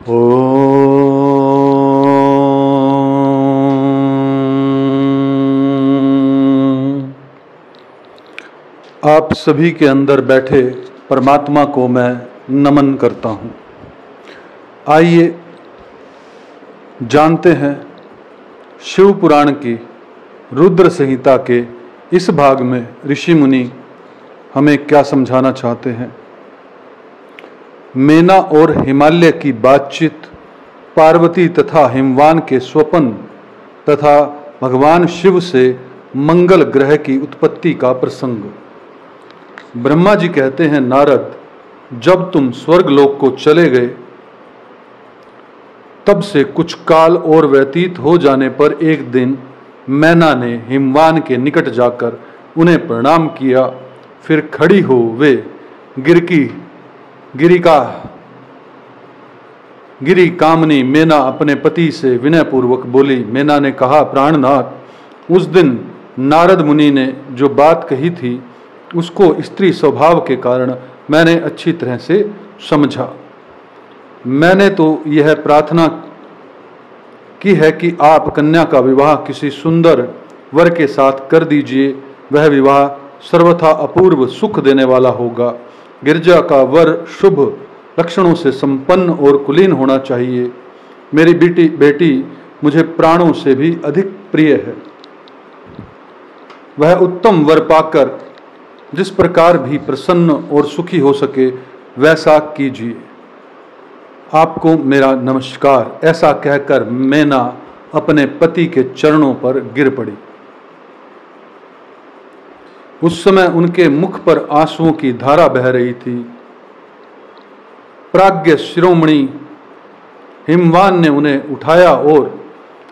आप सभी के अंदर बैठे परमात्मा को मैं नमन करता हूँ। आइए जानते हैं शिव पुराण की रुद्र संहिता के इस भाग में ऋषि मुनि हमें क्या समझाना चाहते हैं। मेना और हिमालय की बातचीत, पार्वती तथा हिमवान के स्वप्न तथा भगवान शिव से मंगल ग्रह की उत्पत्ति का प्रसंग। ब्रह्मा जी कहते हैं, नारद, जब तुम स्वर्ग लोक को चले गए तब से कुछ काल और व्यतीत हो जाने पर एक दिन मैना ने हिमवान के निकट जाकर उन्हें प्रणाम किया। फिर खड़ी हो वे गिरी कामनी मेना अपने पति से विनय पूर्वक बोली। मेना ने कहा, प्राणनाथ, उस दिन नारद मुनि ने जो बात कही थी उसको स्त्री स्वभाव के कारण मैंने अच्छी तरह से समझा। मैंने तो यह प्रार्थना की है कि आप कन्या का विवाह किसी सुंदर वर के साथ कर दीजिए। वह विवाह सर्वथा अपूर्व सुख देने वाला होगा। गिरजा का वर शुभ लक्षणों से संपन्न और कुलीन होना चाहिए। मेरी बेटी मुझे प्राणों से भी अधिक प्रिय है। वह उत्तम वर पाकर जिस प्रकार भी प्रसन्न और सुखी हो सके वैसा कीजिए। आपको मेरा नमस्कार। ऐसा कहकर मैना अपने पति के चरणों पर गिर पड़ी। उस समय उनके मुख पर आंसुओं की धारा बह रही थी। प्राज्ञ शिरोमणि हिमवान ने उन्हें उठाया और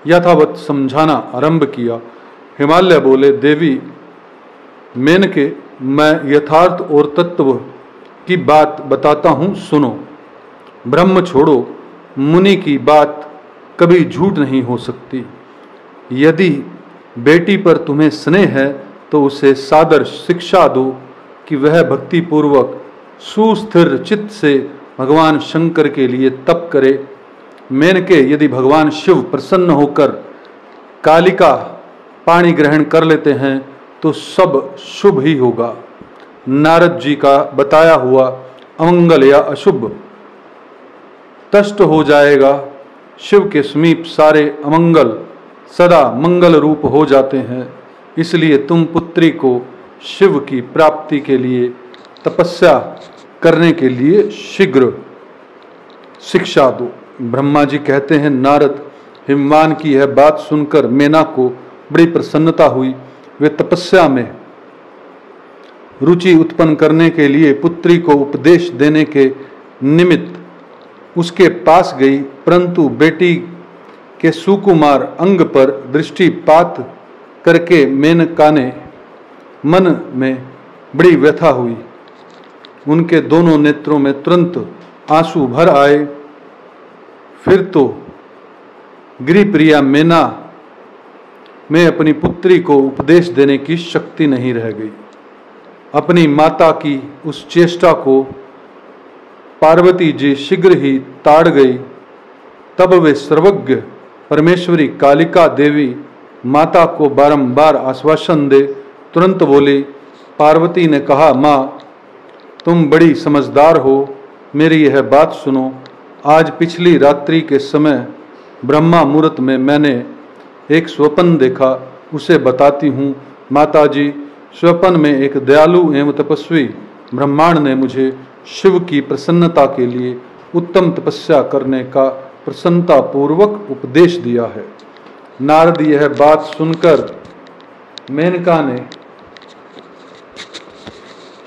यथावत समझाना आरंभ किया। हिमालय बोले, देवी मेनके, मैं यथार्थ और तत्व की बात बताता हूँ, सुनो। ब्रह्म छोड़ो, मुनि की बात कभी झूठ नहीं हो सकती। यदि बेटी पर तुम्हें स्नेह है तो उसे सादर शिक्षा दो कि वह भक्ति पूर्वक सुस्थिर चित्त से भगवान शंकर के लिए तप करे। मेनके, यदि भगवान शिव प्रसन्न होकर कालिका पाणी ग्रहण कर लेते हैं तो सब शुभ ही होगा। नारद जी का बताया हुआ अमंगल या अशुभ तष्ट हो जाएगा। शिव के समीप सारे अमंगल सदा मंगल रूप हो जाते हैं। इसलिए तुम पुत्री को शिव की प्राप्ति के लिए तपस्या करने के लिए शीघ्र शिक्षा दो। ब्रह्मा जी कहते हैं, नारद, हिमवान की यह बात सुनकर मेना को बड़ी प्रसन्नता हुई। वे तपस्या में रुचि उत्पन्न करने के लिए पुत्री को उपदेश देने के निमित्त उसके पास गई, परंतु बेटी के सुकुमार अंग पर दृष्टिपात करके मेनका ने मन में बड़ी व्यथा हुई। उनके दोनों नेत्रों में तुरंत आंसू भर आए। फिर तो गिरिप्रिया मेना में अपनी पुत्री को उपदेश देने की शक्ति नहीं रह गई। अपनी माता की उस चेष्टा को पार्वती जी शीघ्र ही ताड़ गई। तब वे सर्वज्ञ परमेश्वरी कालिका देवी माता को बारंबार आश्वासन दे तुरंत बोली। पार्वती ने कहा, माँ, तुम बड़ी समझदार हो, मेरी यह बात सुनो। आज पिछली रात्रि के समय ब्रह्मा मुहूर्त में मैंने एक स्वप्न देखा, उसे बताती हूँ। माता जी, स्वप्न में एक दयालु एवं तपस्वी ब्रह्मांड ने मुझे शिव की प्रसन्नता के लिए उत्तम तपस्या करने का प्रसन्नता पूर्वक उपदेश दिया है। नारद यह बात सुनकर मेनका ने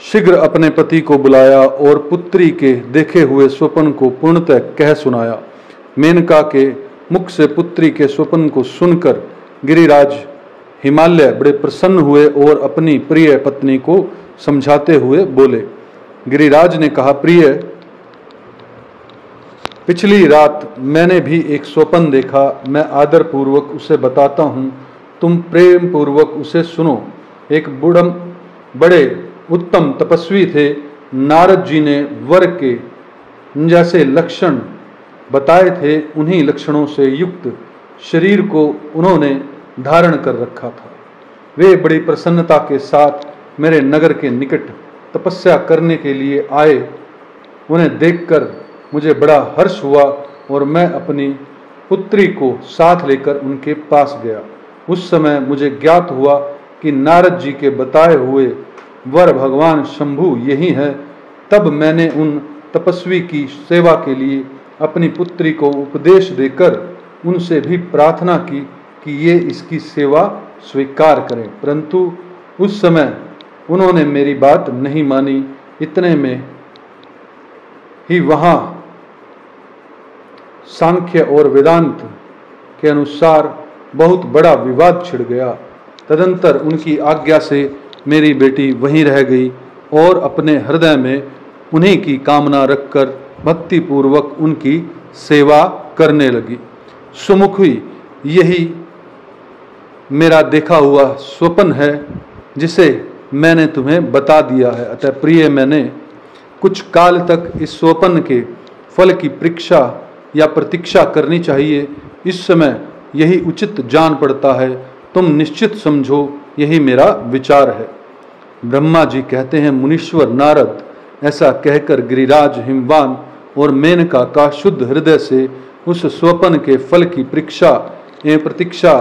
शीघ्र अपने पति को बुलाया और पुत्री के देखे हुए स्वप्न को पूर्णतः कह सुनाया। मेनका के मुख से पुत्री के स्वप्न को सुनकर गिरिराज हिमालय बड़े प्रसन्न हुए और अपनी प्रिय पत्नी को समझाते हुए बोले। गिरिराज ने कहा, प्रिय, पिछली रात मैंने भी एक स्वप्न देखा। मैं आदर पूर्वक उसे बताता हूँ, तुम प्रेम पूर्वक उसे सुनो। एक बड़े उत्तम तपस्वी थे। नारद जी ने वर के जैसे लक्षण बताए थे उन्हीं लक्षणों से युक्त शरीर को उन्होंने धारण कर रखा था। वे बड़ी प्रसन्नता के साथ मेरे नगर के निकट तपस्या करने के लिए आए। उन्हें देखकर मुझे बड़ा हर्ष हुआ और मैं अपनी पुत्री को साथ लेकर उनके पास गया। उस समय मुझे ज्ञात हुआ कि नारद जी के बताए हुए वर भगवान शंभु यही है। तब मैंने उन तपस्वी की सेवा के लिए अपनी पुत्री को उपदेश देकर उनसे भी प्रार्थना की कि ये इसकी सेवा स्वीकार करें, परंतु उस समय उन्होंने मेरी बात नहीं मानी। इतने में ही वहाँ सांख्य और वेदांत के अनुसार बहुत बड़ा विवाद छिड़ गया। तदंतर उनकी आज्ञा से मेरी बेटी वहीं रह गई और अपने हृदय में उन्हीं की कामना रखकर भक्ति पूर्वक उनकी सेवा करने लगी। सुमुखी यही मेरा देखा हुआ स्वप्न है जिसे मैंने तुम्हें बता दिया है। अतः प्रिय, मैंने कुछ काल तक इस स्वप्न के फल की परीक्षा या प्रतीक्षा करनी चाहिए। इस समय यही उचित जान पड़ता है। तुम निश्चित समझो, यही मेरा विचार है। ब्रह्मा जी कहते हैं, मुनीश्वर नारद ऐसा कहकर गिरिराज हिमवान और मेनका का शुद्ध हृदय से उस स्वप्न के फल की परीक्षा एवं प्रतीक्षा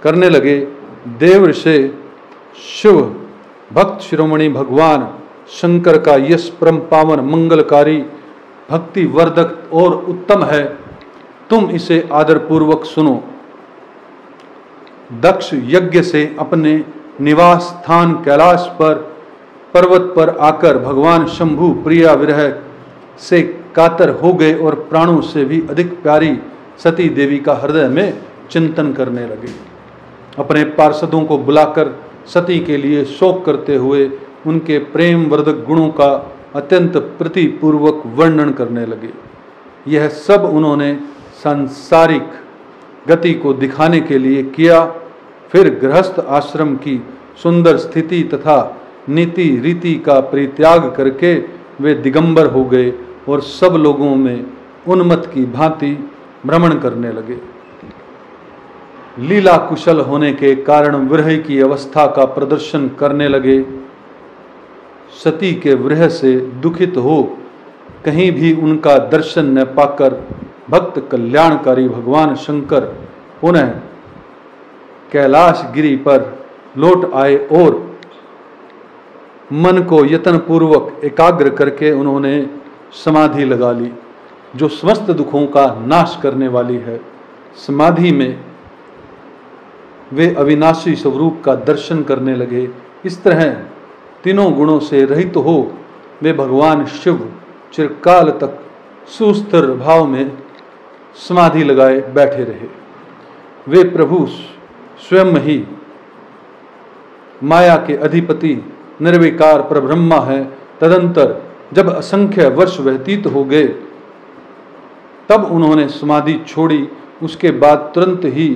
करने लगे। देवर्षि शिव भक्त शिरोमणि भगवान शंकर का यश परम पावन मंगलकारी भक्ति वर्धक और उत्तम है। तुम इसे आदरपूर्वक सुनो। दक्ष यज्ञ से अपने निवास स्थान कैलाश पर पर्वत पर आकर भगवान शंभु प्रिया विरह से कातर हो गए और प्राणों से भी अधिक प्यारी सती देवी का हृदय में चिंतन करने लगे। अपने पार्षदों को बुलाकर सती के लिए शोक करते हुए उनके प्रेम वर्धक गुणों का अत्यंत प्रीतिपूर्वक वर्णन करने लगे। यह सब उन्होंने सांसारिक गति को दिखाने के लिए किया। फिर गृहस्थ आश्रम की सुंदर स्थिति तथा नीति रीति का परित्याग करके वे दिगंबर हो गए और सब लोगों में उन्मत्त की भांति भ्रमण करने लगे। लीला कुशल होने के कारण विरह की अवस्था का प्रदर्शन करने लगे। सती के विरह से दुखित हो कहीं भी उनका दर्शन न पाकर भक्त कल्याणकारी भगवान शंकर पुनः कैलाश गिरी पर लौट आए और मन को यत्न पूर्वक एकाग्र करके उन्होंने समाधि लगा ली, जो समस्त दुखों का नाश करने वाली है। समाधि में वे अविनाशी स्वरूप का दर्शन करने लगे। इस तरह तीनों गुणों से रहित हो वे भगवान शिव चिरकाल तक सुस्थिर भाव में समाधि लगाए बैठे रहे। वे प्रभु स्वयं ही माया के अधिपति निर्विकार परब्रह्मा है। तदंतर जब असंख्य वर्ष व्यतीत हो गए तब उन्होंने समाधि छोड़ी। उसके बाद तुरंत ही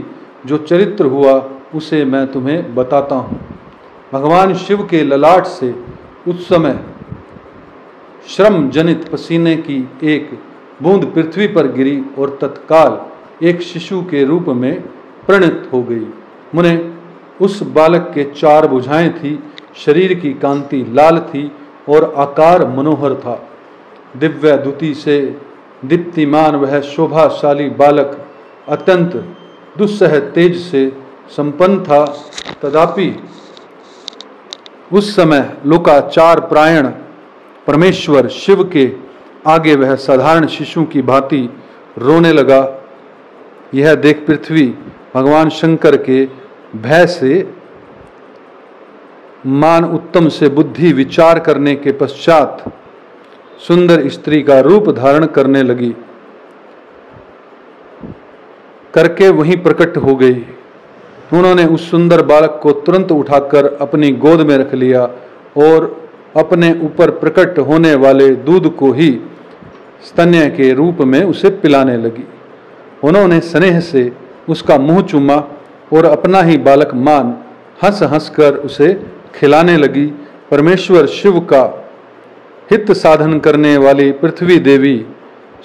जो चरित्र हुआ उसे मैं तुम्हें बताता हूँ। भगवान शिव के ललाट से उस समय श्रम जनित पसीने की एक बूंद पृथ्वी पर गिरी और तत्काल एक शिशु के रूप में परिणत हो गई। मुने उस बालक के 4 भुजाएं थी, शरीर की कांति लाल थी और आकार मनोहर था। दिव्य द्युति से दीप्तिमान वह शोभाशाली बालक अत्यंत दुस्सह तेज से संपन्न था। तथापि उस समय लोकाचार प्रायण परमेश्वर शिव के आगे वह साधारण शिशु की भांति रोने लगा। यह देख पृथ्वी भगवान शंकर के भय से मान उत्तम से बुद्धि विचार करने के पश्चात सुंदर स्त्री का रूप धारण करने लगी करके वहीं प्रकट हो गई। उन्होंने उस सुंदर बालक को तुरंत उठाकर अपनी गोद में रख लिया और अपने ऊपर प्रकट होने वाले दूध को ही स्तन्य के रूप में उसे पिलाने लगी। उन्होंने स्नेह से उसका मुंह चूमा और अपना ही बालक मान हंस हंस कर उसे खिलाने लगी। परमेश्वर शिव का हित साधन करने वाली पृथ्वी देवी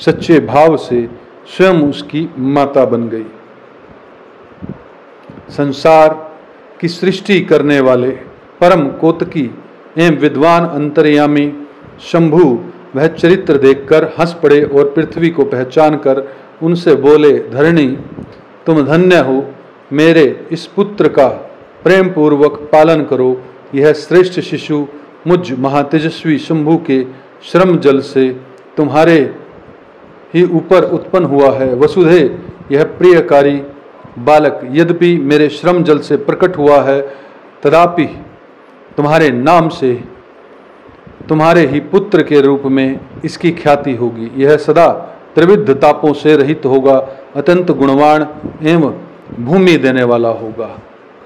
सच्चे भाव से स्वयं उसकी माता बन गई। संसार की सृष्टि करने वाले परम कोतकी एवं विद्वान अंतर्यामी शंभु वह चरित्र देखकर हंस पड़े और पृथ्वी को पहचान कर उनसे बोले, धरणी तुम धन्य हो, मेरे इस पुत्र का प्रेम पूर्वक पालन करो। यह श्रेष्ठ शिशु मुझ महातेजस्वी शंभु के श्रम जल से तुम्हारे ही ऊपर उत्पन्न हुआ है। वसुधे यह प्रियकारी बालक यद्यपि मेरे श्रम जल से प्रकट हुआ है, तथापि तुम्हारे नाम से तुम्हारे ही पुत्र के रूप में इसकी ख्याति होगी। यह सदा त्रिविध तापों से रहित होगा, अत्यंत गुणवान एवं भूमि देने वाला होगा।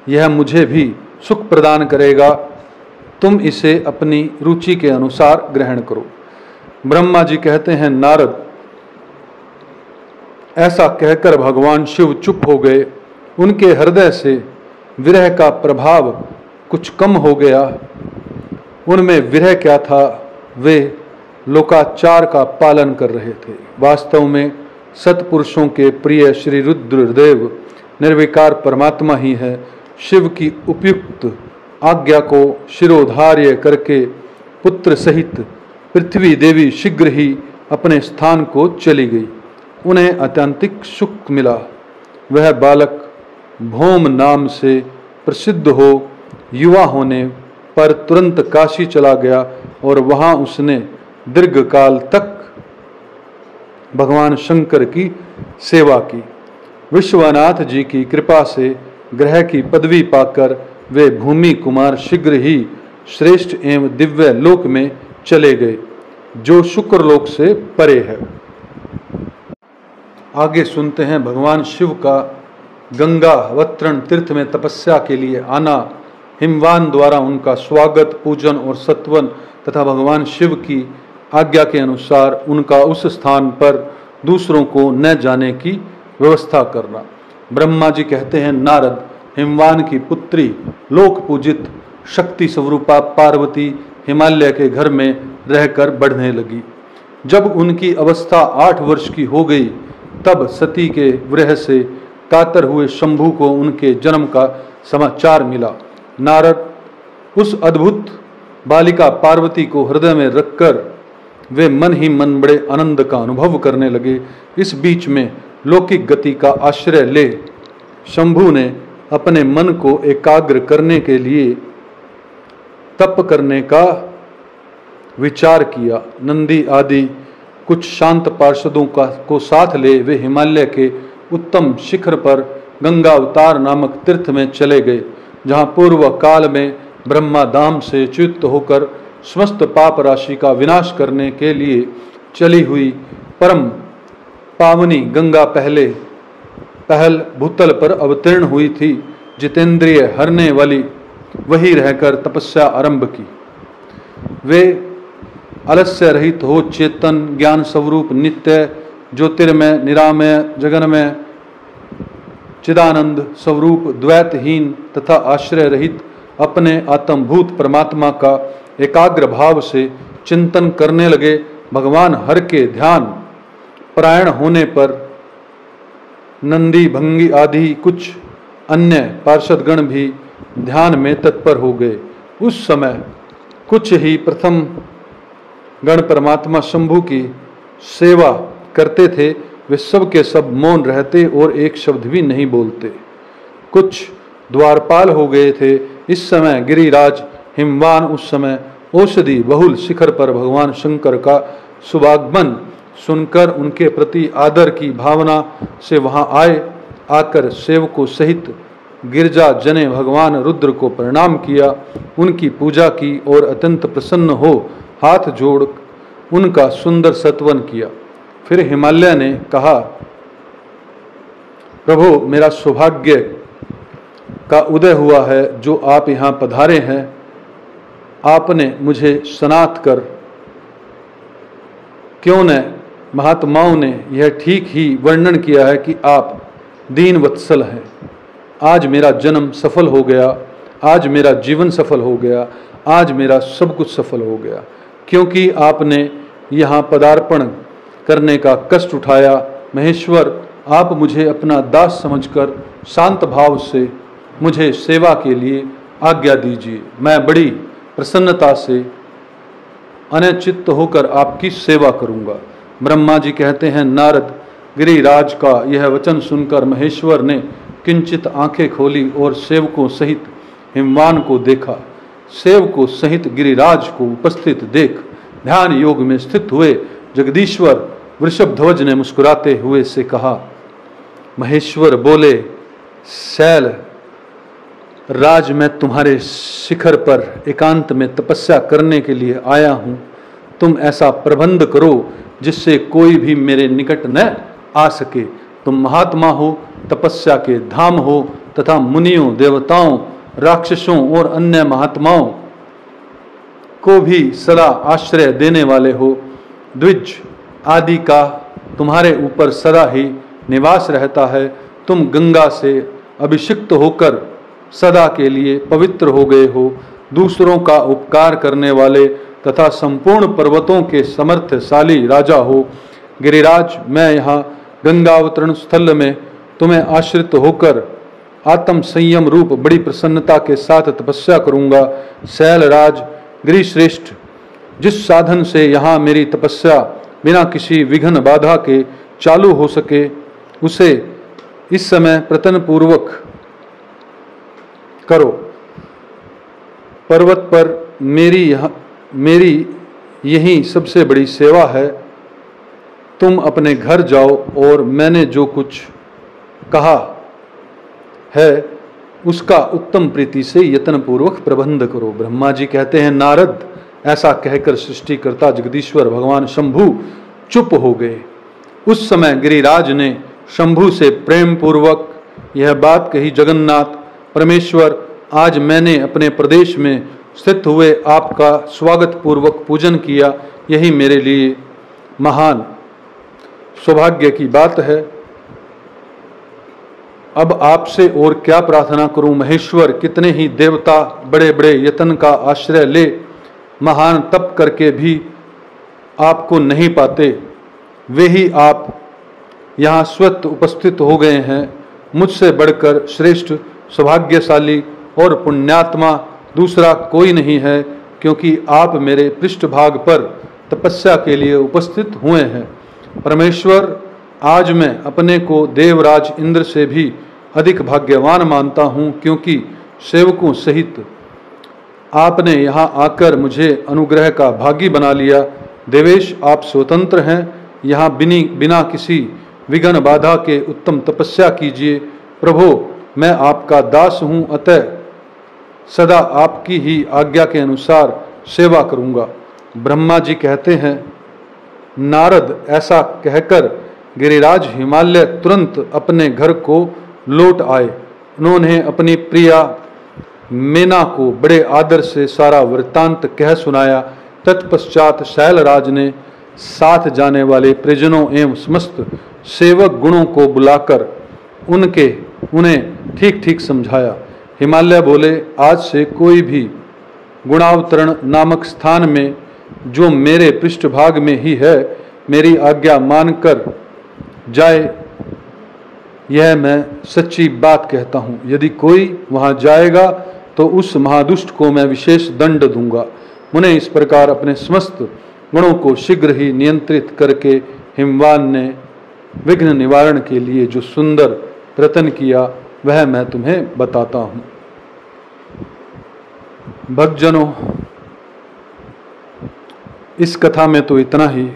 यह मुझे भी सुख प्रदान करेगा, तुम इसे अपनी रुचि के अनुसार ग्रहण करो। ब्रह्मा जी कहते हैं, नारद ऐसा कहकर भगवान शिव चुप हो गए। उनके हृदय से विरह का प्रभाव कुछ कम हो गया। उनमें विरह क्या था, वे लोकाचार का पालन कर रहे थे। वास्तव में सत्पुरुषों के प्रिय श्री रुद्रदेव निर्विकार परमात्मा ही है। शिव की उपयुक्त आज्ञा को शिरोधार्य करके पुत्र सहित पृथ्वी देवी शीघ्र ही अपने स्थान को चली गई। उन्हें अत्यंतिक सुख मिला। वह बालक भौम नाम से प्रसिद्ध हो युवा होने पर तुरंत काशी चला गया और वहां उसने दीर्घकाल तक भगवान शंकर की सेवा की। विश्वनाथ जी की कृपा से ग्रह की पदवी पाकर वे भूमि कुमार शीघ्र ही श्रेष्ठ एवं दिव्य लोक में चले गए, जो शुक्र लोक से परे है। आगे सुनते हैं भगवान शिव का गंगा अवतरण तीर्थ में तपस्या के लिए आना, हिमवान द्वारा उनका स्वागत, पूजन और सत्वन तथा भगवान शिव की आज्ञा के अनुसार उनका उस स्थान पर दूसरों को न जाने की व्यवस्था करना। ब्रह्मा जी कहते हैं, नारद हिमवान की पुत्री लोक पूजित शक्ति स्वरूपा पार्वती हिमालय के घर में रहकर बढ़ने लगी। जब उनकी अवस्था 8 वर्ष की हो गई, तब सती के विरह से कातर हुए शंभु को उनके जन्म का समाचार मिला। नारद उस अद्भुत बालिका पार्वती को हृदय में रखकर वे मन ही मन बड़े आनंद का अनुभव करने लगे। इस बीच में लौकिक गति का आश्रय ले शंभु ने अपने मन को एकाग्र करने के लिए तप करने का विचार किया। नंदी आदि कुछ शांत पार्षदों को साथ ले वे हिमालय के उत्तम शिखर पर गंगा अवतार नामक तीर्थ में चले गए, जहाँ पूर्व काल में ब्रह्मा धाम से च्युत होकर समस्त पाप राशि का विनाश करने के लिए चली हुई परम पावनी गंगा पहल भूतल पर अवतीर्ण हुई थी। जितेंद्रिय हरने वाली वही रहकर तपस्या आरंभ की। वे आलस्य रहित हो चेतन ज्ञान स्वरूप नित्य ज्योतिर्मय निरामय जगन्मय चिदानंद स्वरूप द्वैतहीन तथा आश्रय रहित अपने आत्मभूत परमात्मा का एकाग्र भाव से चिंतन करने लगे। भगवान हर के ध्यान परायण होने पर नंदी भंगी आदि कुछ अन्य पार्षदगण भी ध्यान में तत्पर हो गए। उस समय कुछ ही प्रथम गण परमात्मा शंभु की सेवा करते थे। वे सब के सब मौन रहते और एक शब्द भी नहीं बोलते। कुछ द्वारपाल हो गए थे। इस समय गिरिराज हिमवान उस समय औषधि बहुल शिखर पर भगवान शंकर का शुभागमन सुनकर उनके प्रति आदर की भावना से वहां आए। आकर सेवकों सहित गिरजा जने भगवान रुद्र को प्रणाम किया, उनकी पूजा की और अत्यंत प्रसन्न हो हाथ जोड़ उनका सुंदर सत्वन किया। फिर हिमालय ने कहा, प्रभु मेरा सौभाग्य का उदय हुआ है जो आप यहाँ पधारे हैं। आपने मुझे सनात कर क्यों न महात्माओं ने यह ठीक ही वर्णन किया है कि आप दीन वत्सल हैं। आज मेरा जन्म सफल हो गया, आज मेरा जीवन सफल हो गया, आज मेरा सब कुछ सफल हो गया, क्योंकि आपने यहाँ पदार्पण करने का कष्ट उठाया महेश्वर, आप मुझे अपना दास समझकर शांत भाव से मुझे सेवा के लिए आज्ञा दीजिए। मैं बड़ी प्रसन्नता से अनिश्चित होकर आपकी सेवा करूंगा। ब्रह्मा जी कहते हैं, नारद, गिरिराज का यह वचन सुनकर महेश्वर ने किंचित आंखें खोली और सेवकों सहित हिमवान को देखा। सेवकों सहित गिरिराज को उपस्थित देख ध्यान योग में स्थित हुए जगदीश्वर वृषभध्वज ने मुस्कुराते हुए से कहा। महेश्वर बोले, शैल राज, मैं तुम्हारे शिखर पर एकांत में तपस्या करने के लिए आया हूं। तुम ऐसा प्रबंध करो जिससे कोई भी मेरे निकट न आ सके। तुम महात्मा हो, तपस्या के धाम हो तथा मुनियों, देवताओं, राक्षसों और अन्य महात्माओं को भी सदा आश्रय देने वाले हो। द्विज आदि का तुम्हारे ऊपर सदा ही निवास रहता है। तुम गंगा से अभिषिक्त होकर सदा के लिए पवित्र हो गए हो। दूसरों का उपकार करने वाले तथा संपूर्ण पर्वतों के समर्थशाली राजा हो। गिरिराज, मैं यहाँ गंगावतरण स्थल में तुम्हें आश्रित होकर आत्म संयम रूप बड़ी प्रसन्नता के साथ तपस्या करूंगा। शैलराज, गिरिश्रेष्ठ, जिस साधन से यहाँ मेरी तपस्या बिना किसी विघ्न बाधा के चालू हो सके, उसे इस समय प्रयत्न पूर्वक करो। पर्वत पर मेरी यही सबसे बड़ी सेवा है। तुम अपने घर जाओ और मैंने जो कुछ कहा है उसका उत्तम प्रीति से यत्न पूर्वक प्रबंध करो। ब्रह्मा जी कहते हैं, नारद, ऐसा कहकर सृष्टिकर्ता जगदीश्वर भगवान शंभु चुप हो गए। उस समय गिरिराज ने शंभु से प्रेम पूर्वक यह बात कही, जगन्नाथ परमेश्वर, आज मैंने अपने प्रदेश में स्थित हुए आपका स्वागत पूर्वक पूजन किया। यही मेरे लिए महान सौभाग्य की बात है। अब आपसे और क्या प्रार्थना करूं महेश्वर। कितने ही देवता बड़े बड़े यत्न का आश्रय ले महान तप करके भी आपको नहीं पाते। वे ही आप यहाँ स्वतः उपस्थित हो गए हैं। मुझसे बढ़कर श्रेष्ठ, सौभाग्यशाली और पुण्यात्मा दूसरा कोई नहीं है, क्योंकि आप मेरे पृष्ठभाग पर तपस्या के लिए उपस्थित हुए हैं। परमेश्वर, आज मैं अपने को देवराज इंद्र से भी अधिक भाग्यवान मानता हूँ, क्योंकि सेवकों सहित आपने यहाँ आकर मुझे अनुग्रह का भागी बना लिया। देवेश, आप स्वतंत्र हैं, यहाँ बिना किसी विघ्न बाधा के उत्तम तपस्या कीजिए। प्रभो, मैं आपका दास हूँ, अतः सदा आपकी ही आज्ञा के अनुसार सेवा करूँगा। ब्रह्मा जी कहते हैं, नारद, ऐसा कहकर गिरिराज हिमालय तुरंत अपने घर को लौट आए। उन्होंने अपनी प्रिया मेना को बड़े आदर से सारा वृत्तांत कह सुनाया। तत्पश्चात शैलराज ने साथ जाने वाले परिजनों एवं समस्त सेवक गुणों को बुलाकर उन्हें ठीक ठीक समझाया। हिमालय बोले, आज से कोई भी गुणावतरण नामक स्थान में जो मेरे पृष्ठभाग में ही है, मेरी आज्ञा मानकर जाए, यह मैं सच्ची बात कहता हूँ। यदि कोई वहाँ जाएगा तो उस महादुष्ट को मैं विशेष दंड दूंगा। उन्हें इस प्रकार अपने समस्त गुणों को शीघ्र ही नियंत्रित करके हिमवान ने विघ्न निवारण के लिए जो सुंदर प्रयत्न किया, वह मैं तुम्हें बताता हूँ। भक्तजनों, इस कथा में तो इतना ही।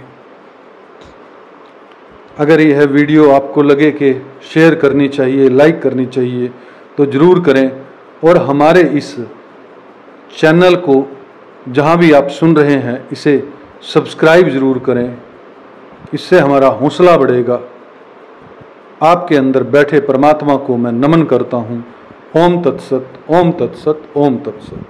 अगर यह वीडियो आपको लगे कि शेयर करनी चाहिए, लाइक करनी चाहिए, तो ज़रूर करें। और हमारे इस चैनल को जहाँ भी आप सुन रहे हैं, इसे सब्सक्राइब ज़रूर करें। इससे हमारा हौसला बढ़ेगा। आपके अंदर बैठे परमात्मा को मैं नमन करता हूँ। ओम तत्सत, ओम तत्सत, ओम तत्सत।